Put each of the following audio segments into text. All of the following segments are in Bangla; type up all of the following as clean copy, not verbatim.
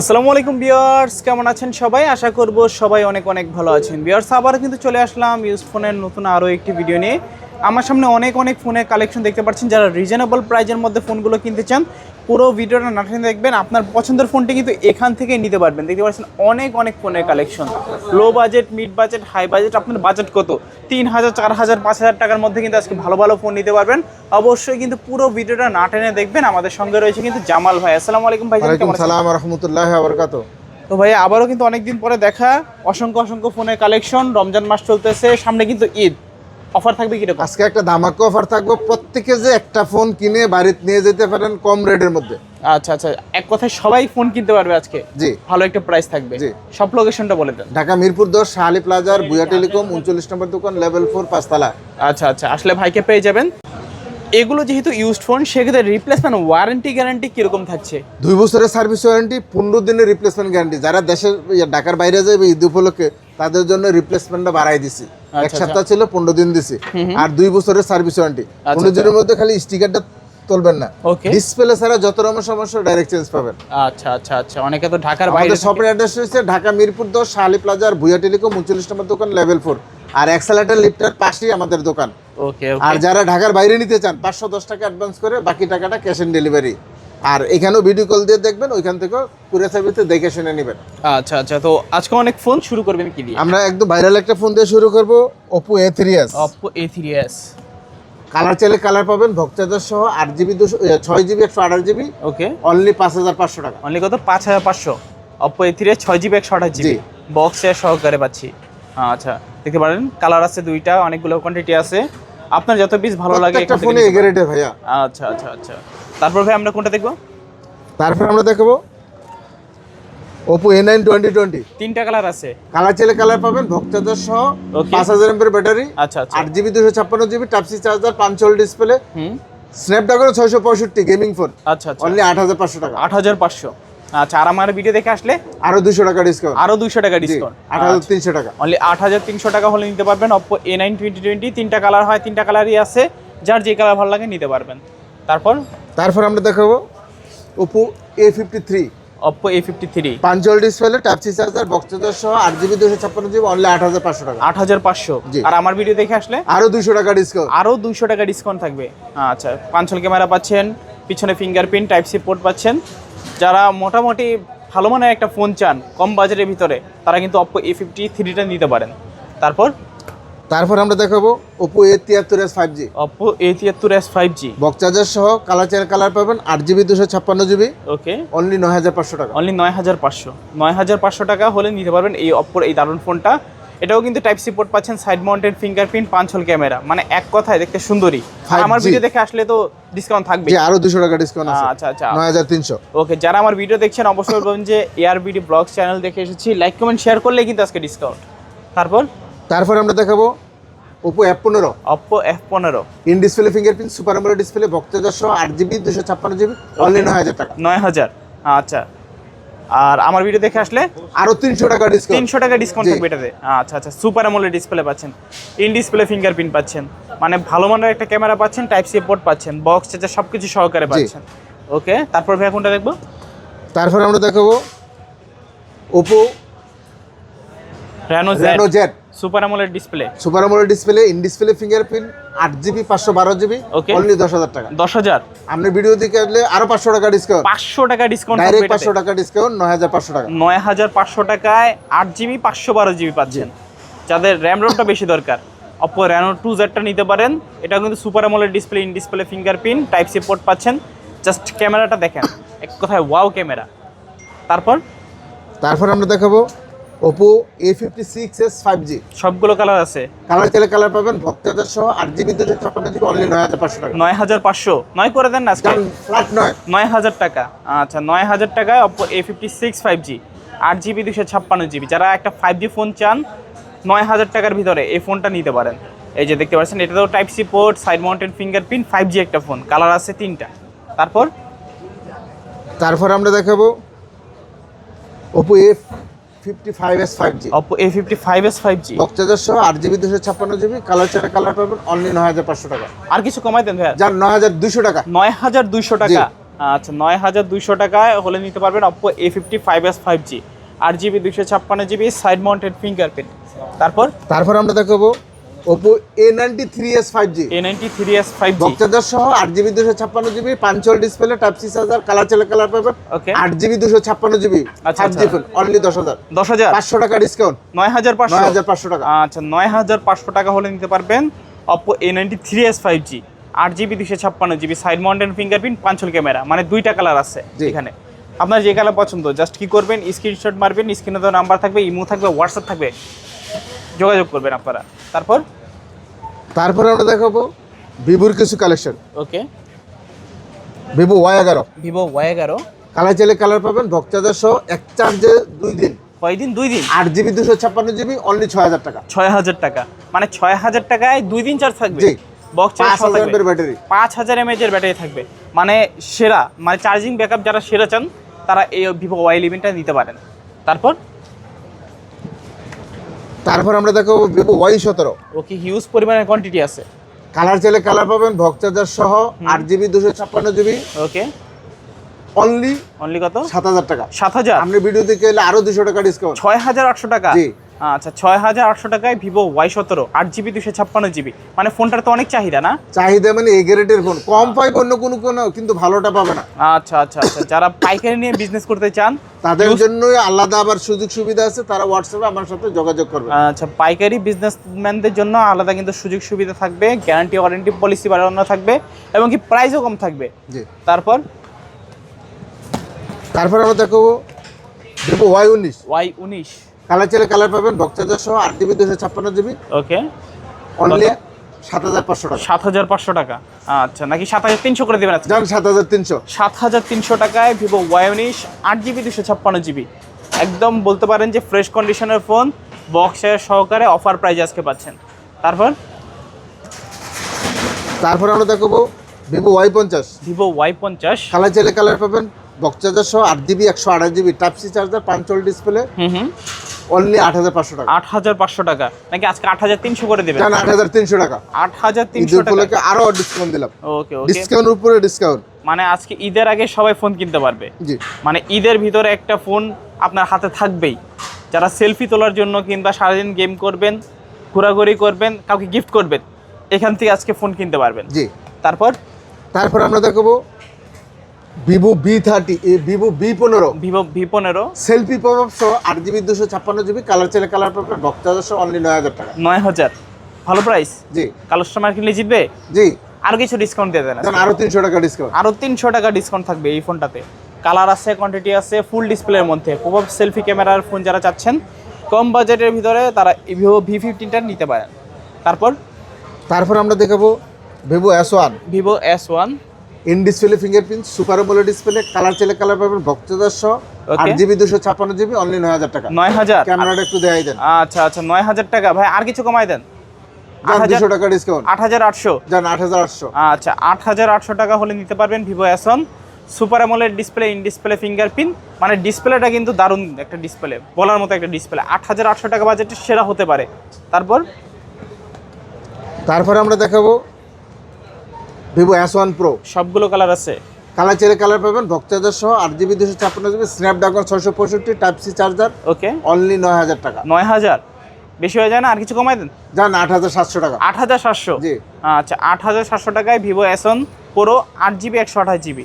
আসসালামু আলাইকুম ভিউয়ার্স, কেমন আছেন সবাই? আশা করব সবাই অনেক অনেক ভালো আছেন। ভিউয়ার্স, আবারও কিন্তু চলে আসলাম ইউজ ফোনের নতুন আরও একটি ভিডিও নিয়ে। আমার সামনে অনেক অনেক ফোনের কালেকশন দেখতে পাচ্ছেন। যারা রিজনেবল প্রাইজের মধ্যে ফোনগুলো কিনতে চান, পুরো ভিডিওটা না টেনে দেখবেন। আপনার পছন্দের ফোনটি কিন্তু এখান থেকে নিতে পারবেন। দেখতে পাচ্ছেন অনেক অনেক ফোনের collection, low budget, mid budget, high budget. আপনার বাজেট কত? 3000, 4000, 5000 টাকার মধ্যে কিন্তু আজকে ভালো ভালো ফোন নিতে পারবেন। অবশ্যই কিন্তু পুরো ভিডিওটা না টেনে দেখবেন। আমাদের সঙ্গে রয়েছে কিন্তু জামাল ভাই। আসসালামু আলাইকুম ভাই। ওয়ালাইকুম সালাম ওয়া রাহমাতুল্লাহি ওয়া বারাকাতুহু। তো ভাই আবারও কিন্তু অনেকদিন পরে দেখা, অসংখ্য অসংখ্য ফোনের কালেকশন। রমজান মাস চলতেছে, সামনে কিন্তু ঈদ। অফার থাকবে কিরকম? আজকে একটা ধামাকা অফার থাকবে, প্রত্যেকে যে একটা ফোন কিনে বাড়িতে নিয়ে যেতে পারেন কম রেটের মধ্যে। আচ্ছা আচ্ছা, এক কথায় সবাই ফোন কিনতে পারবে আজকে। জি, ভালো একটা প্রাইস থাকবে। জি। সব লোকেশনটা বলে দেন। ঢাকা মিরপুর 10 শাহালি প্লাজার বুয়া টেলিকম 39 নম্বর দোকান, লেভেল 4 পাঁচতলা। আচ্ছা আচ্ছা, আসলে ভাইকে পেয়ে যাবেন। এগুলো যেহেতু ইউজড ফোন, সেক্ষেত্রে রিপ্লেসমেন্ট ওয়ারেন্টি গ্যারান্টি কিরকম থাকছে? 2 বছরের সার্ভিস ওয়ারেন্টি, 15 দিনের রিপ্লেসমেন্ট গ্যারান্টি। যারা দেশের ঢাকার বাইরে যাবে ঈদ উপলক্ষে, তাদের জন্য রিপ্লেসমেন্টটা বাড়াই দিছি। এক সপ্তাহ ছিল, 15 দিন দিছি। আর 2 বছরের সার্ভিস ওয়ারেন্টি। 15 দিনের মধ্যে খালি স্টিকারটা তুলবেন না, ডিসপ্লে ছাড়া যত রকম সমস্যা ডাইরেক্ট চেঞ্জ পাবেন। আচ্ছা আচ্ছা আচ্ছা, অনেকে তো ঢাকার বাইরে। আমাদের শপের অ্যাড্রেস হচ্ছে ঢাকা মিরপুর 10 শাহালি প্লাজার বুয়া টেলিকম 39 নম্বর দোকান, লেভেল 4। আর এক্সেলেটর লিফটার পাশেই আমাদের দোকান। ওকে। আর যারা ঢাকার বাইরে নিতে চান, 510 টাকা অ্যাডভান্স করে, বাকি টাকাটা ক্যাশ অন ডেলিভারি। আর এখানেও ভিডিও কল দিয়ে দেখবেন, ওইখান থেকেও কুরিয়ার সার্ভিসে দেখে শুনে নেবেন। আচ্ছা আচ্ছা, তো আজকে অনেক ফোন শুরু করবেন কি দিয়ে? আমরা একদম ভাইরাল একটা ফোন দিয়ে শুরু করব, Oppo A3s। Oppo A3s। Colour চাইলে কালার পাবেন, ভক্তচার্জার সহ 8GB 6GB 128GB। ওকে। অনলি 5500 টাকা। অনলি কত? 5500। Oppo A3s 6GB 128GB বক্সে সহকারে পাচ্ছি। আচ্ছা, দেখতে পারেন কালার আছে দুইটা, অনেকগুলো কোয়ান্টিটি আছে। আপনার যত পিস ভালো লাগে একটা ফোনে এগারেটে ভাইয়া। আচ্ছা আচ্ছা আচ্ছা, তারপর ভাই আমরা কোনটা দেখবো? তারপর আমরা দেখাবো Oppo A9 2020। 3টা কালার আছে। কালার চাইলে কালার পাবেন, ভক্তচার্জার সহ 5000 mAh ব্যাটারি। আচ্ছা আচ্ছা, 8GB 256GB type C charger, 5 hole display, Snapdragon 665 gaming phone. আচ্ছা আচ্ছা, অনলি 8500 টাকা। 8500। আচ্ছা, আর আমার ভিডিও দেখে আসলে আরো 200 টাকা ডিসকাউন্ট। আরো 200 টাকা ডিসকাউন্ট, 8300 টাকা। অনলি 8300 টাকা হলে নিতে পারবেন Oppo A9 2020। 3টা কালার হয়, 3টা কালারই আছে, যার যে কালার ভালো লাগে নিতে পারবেন। তারপর আমরা দেখাবো Oppo A53। Oppo A53 5 hole display, type C charger, box charger সহ 8GB 256GB, অনলি 8500 টাকা। 8500। আর আমার ভিডিও দেখে আসলে আরো 200 টাকা ডিসকাউন্ট। আরো 200 টাকা ডিসকাউন্ট থাকবে। আচ্ছা, 5 হোল ক্যামেরা পাচ্ছেন, পিছনে ফিঙ্গারপ্রিন্ট, টাইপ সি পোর্ট পাচ্ছেন। যারা মোটামুটি ভালো মানের একটা ফোন চান কম বাজেটের ভিতরে, তারা কিন্তু Oppo A53টা নিতে পারেন। তারপর আমরা দেখাবো Oppo A73s 5G। Oppo A73s 5G box charger সহ কালার চাইলে কালার পাবেন, 8GB 256GB। ওকে। অনলি 9500 টাকা। অনলি 9500 টাকা হলে নিতে পারবেন এই Oppoর এই দারুণ ফোনটা। এটাও কিন্তু টাইপ সি পোর্ট পাচ্ছেন, side mounted fingerprint, 5 whole camera, মানে এক কথায় দেখতে সুন্দরী। আমার ভিডিও দেখে আসলে তো ডিসকাউন্ট থাকবে। জি, আরো 200 টাকা ডিসকাউন্ট আছে। আচ্ছা আচ্ছা, 9300। ওকে। যারা আমার ভিডিও দেখছেন অবশ্যই বলবেন যে ARBD ব্লগস চ্যানেল দেখে এসেছি, লাইক কমেন্ট শেয়ার করলেই কিন্তু আজকে ডিসকাউন্ট। তারপর আমরা দেখাবো Oppo F15। Oppo F15 in display fingerprint, super AMOLED display, box charger সহ 8GB 256GB, অনলি 9000 টাকা। 9000। আচ্ছা, আর আমার ভিডিও দেখে আসলে আরো 300 টাকা ডিসকাউন্ট। 300 টাকা ডিসকাউন্ট থাকবে এটাতে। আচ্ছা আচ্ছা, সুপার অ্যামোলেড ডিসপ্লে পাচ্ছেন, ইন ডিসপ্লে ফিঙ্গারপ্রিন্ট পাচ্ছেন, মানে ভালো মানের একটা ক্যামেরা পাচ্ছেন, টাইপ সি পোর্ট পাচ্ছেন, বক্স চার্জার সবকিছু সহকারে পাচ্ছেন। ওকে। তারপর ভাই কোনটা দেখবো? আমরা দেখাবো Oppo Reno Z super AMOLED display, in display fingerprint, 8GB 512GB, only 10000 টাকা। 10000। আপনি ভিডিও দেখে আসলে আরো 500 টাকা ডিসকাউন্ট। 500 টাকা ডিসকাউন্ট, ডাইরেক্ট 500 টাকা ডিসকাউন্ট, 9500 টাকা। 9500 টাকায় 8GB 512GB পাচ্ছেন। যাদের রোমটা বেশি দরকার, Oppo Reno 2Z নিতে পারেন। এটা কিন্তু super AMOLED display, in display fingerprint, type C port পাচ্ছেন। জাস্ট ক্যামেরাটা দেখেন, এক কথায় ওয়াও ক্যামেরা। তারপর আমরা দেখাবো Oppo A56s 5G। সবগুলো কালার আছে। কালার চাইলে কালার পাবেন, ভক্তচার্জার সহ 8GB 256GB, অনলি 9500 টাকা। 9500 নয় করে দেন না আজকে, ফ্ল্যাট 9000 টাকা। আচ্ছা, 9000 টাকায় Oppo A56 5G, 8GB 256GB। যারা একটা 5G ফোন চান 9000 টাকার ভিতরে, এই ফোনটা নিতে পারেন। এই যে দেখতে পাচ্ছেন, এটাতেও type C port, side mounted fingerprint, 5G একটা ফোন, কালার আছে 3টা। তারপর আমরা দেখাবো Oppo A55s 5G। Oppo A55s 5G box charger সহ 8GB 256GB, কালার চাইলে কালার পাবেন, অনলি 9500 টাকা। আর কিছু কমাই দেন ভাইয়া। যার 9200 টাকা। 9200 টাকা। আচ্ছা 9200 টাকায় হলে নিতে পারবেন Oppo A55s 5G 8GB 256GB side mounted fingerprint. তারপর আমরা দেখাবো Oppo A93s 5G A93s 5G বক্সচার্জার সহ 8GB 256GB punch hole display type C charger colour চলে কালার পাবেন। ওকে 8GB 256GB আচ্ছা 5G ফোন অনলি 10000 500 টাকা ডিসকাউন্ট 9500 টাকা। আচ্ছা 9500 টাকা হলে নিতে পারবেন Oppo A93s 5G 8GB 256GB side mounted fingerprint পাঞ্চল camera, মানে দুইটা কালার আছে এখানে। আপনার যে কালার পছন্দ জাস্ট কি করবেন, স্ক্রিনশট মারবেন, স্ক্রিনে তো নাম্বার থাকবে, ইমো থাকবে, হোয়াটসঅ্যাপ থাকবে, যোগাযোগ করবেন আপনারা। তারপর আমরা দেখাবো ভিভোর কিছু কালেকশন। ওকে ভিভো Y11 কালার চাইলে কালার পাবেন, বক্সচার্জার সহ এক চার্জে 2 দিন। কয়দিন? 2 দিন। 8GB 256GB অনলি 6000 টাকা। 6000 টাকা, মানে 6000 টাকায় 2 দিন চার্জ থাকবে। জি বক্স চার্জ 5000 এর ব্যাটারি, 5000 mAh এর ব্যাটারি থাকবে, মানে সেরা, মানে চার্জিং ব্যাকআপ যারা সেরা চান তারা এই ভিভো Y11টা নিতে পারেন। তারপর আমরা দেখাবো ভিভো Y17। ওকে হিউজ পরিমাণের কোয়ান্টিটি আছে। কালার চাইলে কালার পাবেন, বক্সচার্জার সহ 8GB 256GB ওকে অনলি কত? 7000 টাকা। 7000 আপনি ভিডিও দেখে এলে আরো 200 টাকা ডিসকাউন্ট, 6800 টাকা। জি আচ্ছা 6800 টাকায় ভিভো Y17 8GB 256GB, মানে ফোনটার তো অনেক চাহিদা না? চাহিদা মানে এই গ্রেডের ফোন কম পাই অন্য কোনো কিন্তু ভালোটা পাবে না। আচ্ছা যারা পাইকারি নিয়ে বিজনেস করতে চান তাদের জন্য আলাদা আবার সুযোগ সুবিধা আছে, তারা হোয়াটসঅ্যাপে আমার সাথে যোগাযোগ করবে। আচ্ছা পাইকারি বিজনেসম্যানদের জন্য আলাদা কিন্তু সুযোগ সুবিধা থাকবে, গ্যারান্টি ওয়ারেন্টি পলিসি বাড়ানো থাকবে এবং কি প্রাইসও কম থাকবে। জি তারপর আমরা দেখাবো ভিভো Y19 কালার চাইলে কালার পাবেন, বক্সচার্জার সহ 8GB 256GB ওকে অনলি 7500 টাকা। 7500 টাকা। আচ্ছা নাকি 7300 করে দেবেন? আজকে জান 7300। 7300 টাকায় ভিভো Y19 8GB 256GB, একদম বলতে পারেন যে ফ্রেশ কন্ডিশনের ফোন, বক্সের সহকারে অফার প্রাইস আজকে পাচ্ছেন। তারপর আমরা দেখাবো ভিভো Y50 কালার চাইলে কালার পাবেন, বক্সচার্জার সহ 8GB 128GB type C charger punch hole display only 8500 টাকা। 8500 টাকা নাকি আজকে 8300 করে দেবেন? 8300 টাকা। 8300 টাকা আরো ডিসকাউন্ট দিলাম। ওকে ডিসকাউন্টের উপরে ডিসকাউন্ট, মানে আজকে ঈদের আগে সবাই ফোন কিনতে পারবে। জি মানে ঈদের ভিতরে একটা ফোন আপনার হাতে থাকবেই, যারা সেলফি তোলার জন্য কিংবা সারাদিন গেম করবেন, ঘোরাঘুরি করবেন, কাউকে গিফট করবেন, এখান থেকে আজকে ফোন কিনতে পারবেন। জি তারপর আমরা দেখাবো ভিভো V15 সেলফি পপআপ সহ 8GB 256GB কালার চাইলে কালার পাবেন, বক্সচার্জার সহ অনলি 9000 টাকা। 9000 ভালো প্রাইস। জি কাস্টমার কিনলে জিতবে। জি আর কিছু ডিসকাউন্ট দিয়ে দেন, আরো 300 টাকা ডিসকাউন্ট। আরো 300 টাকা ডিসকাউন্ট থাকবে এই ফোনটাতে। কালার আছে, কোয়ান্টিটি আছে, ফুল ডিসপ্লের মধ্যে পপআপ সেলফি ক্যামেরার ফোন যারা চাচ্ছেন কম বাজেটের ভিতরে, তারা ভিভো V15টা নিতে পারেন। তারপর আমরা দেখাবো Vivo S1 in display fingerprint super AMOLED display colour চাইলে কালার পাবেন, বক্সচার্জার সহ 8GB 256GB অনলি 9000 টাকা। 9000 ক্যামেরাটা একটু দেখাই দেন। আচ্ছা 9000 টাকা ভাই, আর কিছু কমাই দেন। 200 টাকা ডিসকাউন্ট, 8800 জান 8800। আচ্ছা 8800 টাকা হলে নিতে পারবেন Vivo S1 super AMOLED display in display fingerprint, মানে ডিসপ্লেটা কিন্তু দারুণ একটা ডিসপ্লে, বলার মতো একটা ডিসপ্লে। 8800 টাকা বাজেটে সেরা হতে পারে। তারপর আমরা দেখাবো ভিভো S1 Pro সবগুলো কালার আছে। কালার চাইলে কালার পাবেন, বক্সচার্জার সহ 8GB 256GB Snapdragon 665 type C charger okay only 9000 টাকা। 9000 বেশি হয়ে যায় না? আর কিছু কমাই দেন। জান 8700 টাকা। 8700 জি আচ্ছা 8700 টাকায় Vivo S1 Pro 8GB 128GB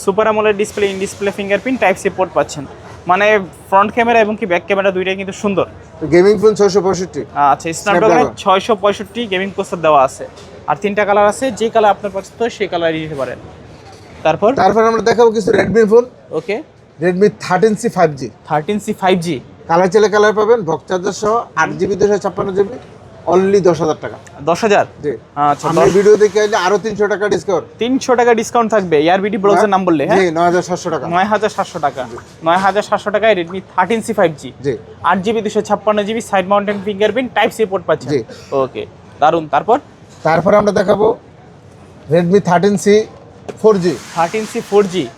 super AMOLED display in display fingerprint type C port পাচ্ছেন, মানে ফ্রন্ট ক্যামেরা এবং কি ব্যাক ক্যামেরা দুইটাই কিন্তু সুন্দর। Gaming phone 665। আচ্ছা স্ন্যাপড্রাগন 665 গেমিং প্রসেসর দেওয়া আছে, আর 3টা কালার আছে, যে কালার আপনার পছন্দ সেই কালারই নিতে পারেন। তারপর আমরা দেখাবো কিছু রেডমি ফোন। ওকে রেডমি 13C 5G কালার চাইলে কালার পাবেন, বক্সচার্জার সহ 8GB 256GB অনলি 10000 টাকা। 10000 জি আচ্ছা আমি ভিডিও দেখে আইলে আরো 300 টাকা ডিসকাউন্ট। 300 টাকা ডিসকাউন্ট থাকবে এয়ারবিডি ব্রাউজার নাম বললে। হ্যাঁ 9700 টাকা। 9700 টাকা 9700 টাকায় রেডমি 13C 5G জি 8GB 256GB side mounted fingerprint type C port পাচ্ছেন। জি ওকে দারুন। তারপর আমরা দেখাবো রেডমি 13C 4G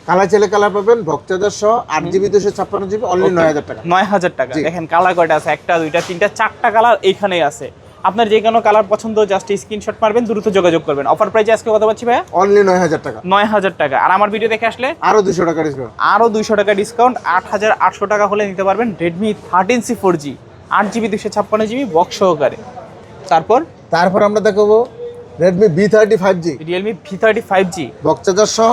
কালার চাইলে কালার পাবেন, বক্সচার্জার সহ 8GB 256GB অনলি 9000 টাকা। 9000 টাকা। দেখেন কালার কয়টা আছে, একটা দুইটা তিনটা চারটা কালার এইখানেই আছে, আপনার যে কোনো কালার পছন্দ জাস্ট স্ক্রিনশট মারবেন, দ্রুত যোগাযোগ করবেন। অফার প্রাইসে আজকে কত পাচ্ছি ভাইয়া? অনলি 9000 টাকা। 9000 টাকা। আর আমার ভিডিও দেখে আসলে আরো 200 টাকা ডিসকাউন্ট। আরও 200 টাকা ডিসকাউন্ট, 8800 টাকা হলে নিতে পারবেন Redmi 13C 4G 8GB 256GB box সহকারে। তারপর আমরা দেখাবো Redmi B30 5G, Realme V30 5G box charger সহ,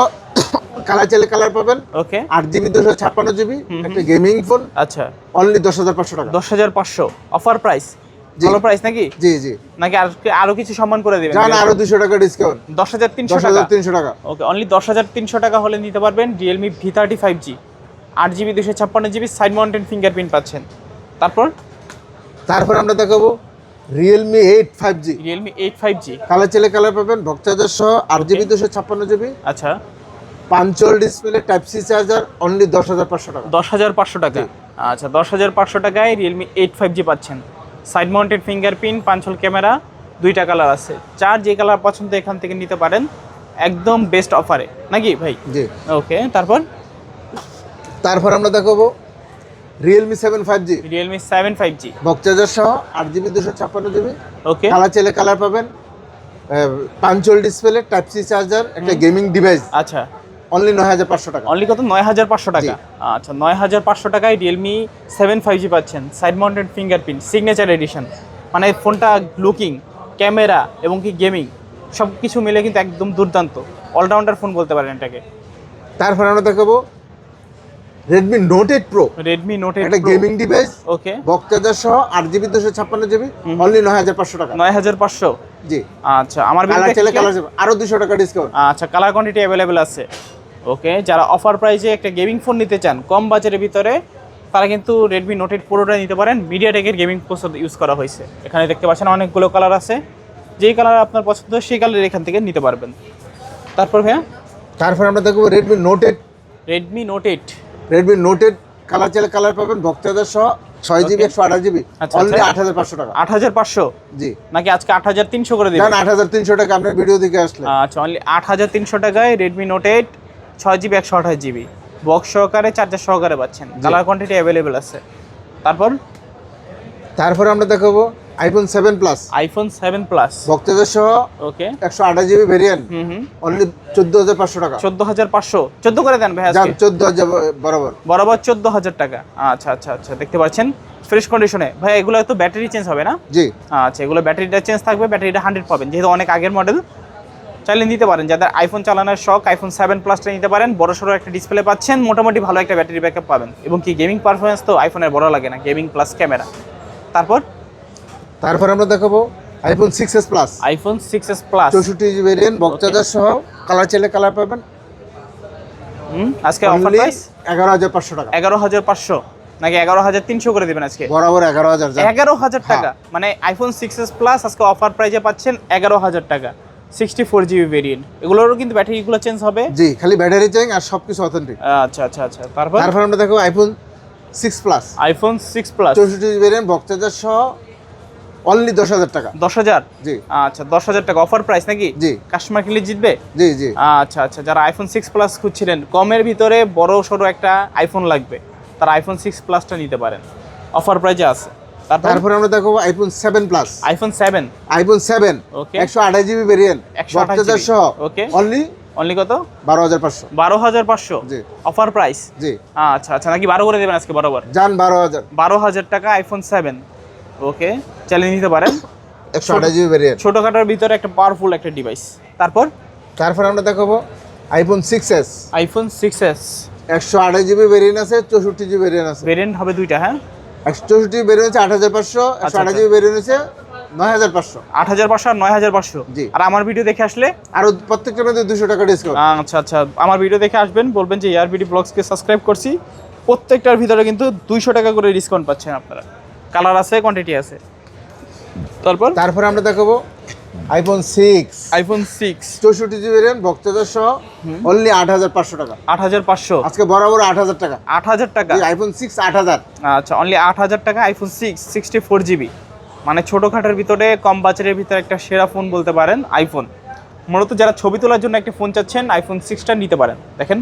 কালার চাইলে কালার পাবেন। ওকে 8GB 256GB একটা গেমিং ফোন। আচ্ছা অনলি 10500 টাকা। 10500 অফার প্রাইস। জি। ভালো প্রাইস নাকি? জি জি। নাকি আরো কিছু সম্মান করে দিবেন? জান আরো 200 টাকা ডিসকাউন্ট। 10300 টাকা। 10300 টাকা। ওকে অনলি 10300 টাকা হলে নিতে পারবেন Realme V30 5G 8GB 256GB side mountain fingerprint পাচ্ছেন। তারপর আমরা দেখাবো Realme 8 5G, Realme 8 5G colour চাইলে কালার পাবেন, বক্স চার্জার সহ, 8GB 256GB, আচ্ছা punch hole display, type C charger, only 10500 টাকা। 10500 টাকা। আচ্ছা 10500 টাকায় রিয়েলমি 8 5G পাচ্ছেন। সাইড মাউন্টেড ফিঙ্গারপ্রিন্ট, পাঞ্চল ক্যামেরা, দুইটা কালার আছে। যার যে কালার পছন্দ এখান থেকে নিতে পারেন একদম বেস্ট অফারে নাকি ভাই? জি। ওকে তারপর আমরা দেখাবো Realme 7 5G, Realme 7 5G box charger সহ, 8GB 256GB, ওকে কালার চাইলে কালার পাবেন, punch hole display, type C charger, একটা গেমিং ডিভাইস। আচ্ছা অনলি 9500 টাকা। অনলি কত? 9500 টাকা। আচ্ছা 9500 টাকায় রিয়েলমি 7 5G পাচ্ছেন। Side mounted fingerprint, signature addition, মানে ফোনটা লুকিং, ক্যামেরা এবং কি গেমিং সব কিছু মিলে কিন্তু একদম দুর্দান্ত অলরাউন্ডার ফোন বলতে পারেন এটাকে। তারপর আমরা দেখাবো Redmi note 8 pro, Redmi note 8 একটা গেমিং ডিভাইস, ওকে বক্স চার্জার সহ, 8GB 256GB, অনলি 9500 টাকা। 9500। জি। আচ্ছা আমার কালার চাইলে কালার আরো 200 টাকা ডিসকাউন্ট। আচ্ছা কালার কোয়ান্টিটি অ্যাভেলেবেল আছে। ওকে যারা অফার প্রাইসে একটা গেমিং ফোন নিতে চান কম বাজেটের ভিতরে, তারা কিন্তু রেডমি নোট 8 প্রোটা নিতে পারেন। মিডিয়াটেকের গেমিং প্রসেসর ইউজ করা হয়েছে। এখানে দেখতে পাচ্ছেন অনেকগুলো কালার আছে, যেই কালার আপনার পছন্দ সেই কালার এখান থেকে নিতে পারবেন। তারপর আমরা দেখবো Redmi note 8, Redmi note 8, Redmi note 8 colour চাইলে কালার পাবেন, বক্স চার্জার সহ, 6GB 128GB, অনলি 8500 টাকা। 8500? জি। নাকি আজকে 8300 করে দিবেন? না 8300 টাকা আপনার ভিডিও দেখে আসলে। আচ্ছা অনলি 8300 টাকায় Redmi note 8 6GB 128GB box সহকারে, চার্জার সহকারে পাচ্ছেন। কালার কোয়ান্টিটি অ্যাভেলেবেল আছে। তারপর আমরা দেখাবো iPhone 7 plus, iPhone 7 plus box charger সহ, ওকে 128GB ভেরিয়েন্ট, অনলি 14500 টাকা। 14500? 14 করে দেন ভাই আজকে। 14000 বরাবর 14000 টাকা। আচ্ছা দেখতে পাচ্ছেন ফ্রেশ কন্ডিশনে। ভাই এগুলো তো ব্যাটারি চেঞ্জ হবে না? জি। আচ্ছা এগুলো ব্যাটারিটা চেঞ্জ থাকবে, ব্যাটারিটা 100 পাবেন, যেহেতু অনেক আগের মডেল। চাইলে নিতে পারেন, যাদের আইফোন চালানোর শখ আইফোন 7 প্লাসটা নিতে পারেন। বড়সড় একটা ডিসপ্লে পাচ্ছেন, মোটামুটি ভালো একটা ব্যাটারি ব্যাকআপ পাবেন, এবং কি গেমিং পারফরমেন্স তো আইফোনের বড় লাগে না, গেমিং প্লাস ক্যামেরা। তারপর আমরা দেখাবো iPhone 6s plus, iPhone 6s plus 64GB variant, box charger সহ, কালার চাইলে কালার পাবেন। আজকে অফার প্রাইস 11500 টাকা। 11500 নাকি 11300 করে দিবেন আজকে? বরাবর 11000। 11000 টাকা, মানে আইফোন 6s প্লাস আজকে অফার প্রাইসে পাচ্ছেন 11000 টাকা। 64GB ভেরিয়েন্ট, এগুলোরও কিন্তু ব্যাটারিগুলো চেঞ্জ হবে। জি, খালি ব্যাটারি চেঞ্জ আর সবকিছু অথেন্টিক। আচ্ছা তারপর আমরা দেখো iPhone 6 plus, iPhone 6 plus 64GB variant, box charger সহ, অনলি 10000 টাকা। 10000? জি। আচ্ছা 10000 টাকা অফার প্রাইস নাকি? জি। কাস্টমার কিনলে জিতবে? জি। আচ্ছা যারা আইফোন 6 প্লাস খুঁজছিলেন, কমের ভিতরে বড় সড়ো একটা আইফোন লাগবে, তারা আইফোন 6 প্লাসটা নিতে পারেন, অফার প্রাইসে আছে। তারপর আমরা দেখো iPhone 7 plus, iPhone 7, okay 128GB variant, box charger সহ, ওকে অনলি কত? 12500। 12500? জি। Offer price? জি। আচ্ছা নাকি 12 করে দেবেন আজকে? বরাবর জান 12000 টাকা আইফোন 7, ওকে চালিয়ে নিতে পারেন। 128GB ভেরিয়েন্ট, ছোটখাটোর ভিতরে একটা পাওয়ারফুল একটা ডিভাইস। তারপর আমরা দেখাবো iPhone 6s, iPhone 6s 128GB variant আছে, 64GB ভেরিয়েন্ট আছে। ভেরিয়েন্ট হবে দুইটা, হ্যাঁ 64GB ভেরিয়েন্ট আছে 8500, 128GB ভেরিয়েন্ট আছে 9500। 8500 আর 9500। জি। আর আমার ভিডিও দেখে আসলে আরো প্রত্যেকটার মধ্যে 200 টাকা ডিসকাউন্ট। আচ্ছা আমার ভিডিও দেখে আসবেন, বলবেন যে এআরবিডি ব্লগসকে সাবস্ক্রাইব করছি, প্রত্যেকটার ভিতরে কিন্তু 200 টাকা করে ডিসকাউন্ট পাচ্ছেন আপনারা। কালার আছে, কোয়ান্টিটি আছে। তারপর আমরা দেখাবো iPhone 6, iPhone 6 64GB variant, box charger সহ, অনলি 8500 টাকা। 8500? আজকে বরাবর 8000 টাকা। 8000 টাকা? আইফোন 6 8000। আচ্ছা অনলি 8000 টাকা আইফোন 6 64GB, মানে ছোটোখাটোর ভিতরে কম বাজেটের ভিতরে একটা সেরা ফোন বলতে পারেন আইফোন। মূলত যারা ছবি তোলার জন্য একটা ফোন চাচ্ছেন আইফোন 6টা নিতে পারেন। দেখেন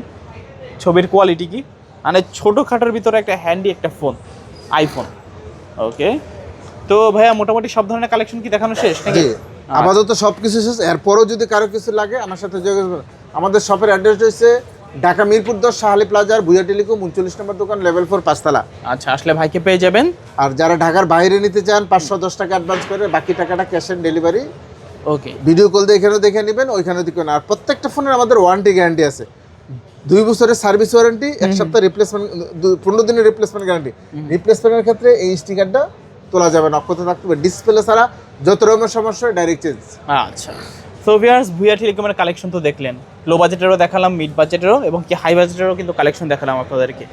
ছবির কোয়ালিটি কি, মানে ছোটোখাটোর ভিতরে একটা হ্যান্ডি একটা ফোন আইফোন। ওকে তো ভাইয়া মোটামুটি সব ধরনের কালেকশন কি দেখানো শেষ নাকি? জি আপাতত সবকিছু শেষ। এরপরও যদি কারো কিছু লাগে আমার সাথে যোগাযোগ করুন। আমাদের শপের অ্যাড্রেস হচ্ছে ঢাকা মিরপুর 10 শাহালি প্লাজার ভুয়া টেলিকম 39 নম্বর দোকান, লেভেল 4 পাঁচতলা। আচ্ছা, আসলে ভাইকে পেয়ে যাবেন। আর যারা ঢাকার বাইরে নিতে চান 510 টাকা অ্যাডভান্স করে, বাকি টাকাটা cash on delivery. Okay, video call দিয়ে এখানেও দেখে নেবেন, ওইখানেও দেখবেন। আর প্রত্যেকটা ফোনের আমাদের ওয়ারেন্টি গ্যারান্টি আছে, 2 বছরের সার্ভিস ওয়ারেন্টি, 1 সপ্তাহ রিপ্লেসমেন্ট, 15 দিনের রিপ্লেসমেন্ট গ্যারান্টি। রিপ্লেসমেন্টের ক্ষেত্রে এই স্টিকারটা তোলা যাবে না, অক্ষত থাকতে হবে। ডিসপ্লে ছাড়া যত রকমের সমস্যা ডাইরেক্ট চেঞ্জ। আচ্ছা, সো ভিউয়ার্স ভুয়া টেলিকমের কালেকশন তো দেখলেন, লো বাজেটেরও দেখালাম, মিড বাজেটেরও এবং কি হাই বাজেটেরও কিন্তু কালেকশন দেখালাম আপনাদেরকে।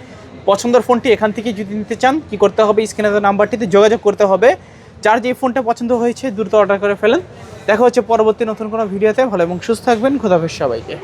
পছন্দের ফোনটি এখান থেকে যদি নিতে চান কি করতে হবে, স্ক্রিনে দেওয়া নাম্বারটিতে যোগাযোগ করতে হবে। যার যে ফোনটা পছন্দ হয়েছে দ্রুত অর্ডার করে ফেলেন। দেখা হচ্ছে পরবর্তী নতুন কোনো ভিডিওতে। ভালো এবং সুস্থ থাকবেন, খোদাহাফেজ সবাইকে।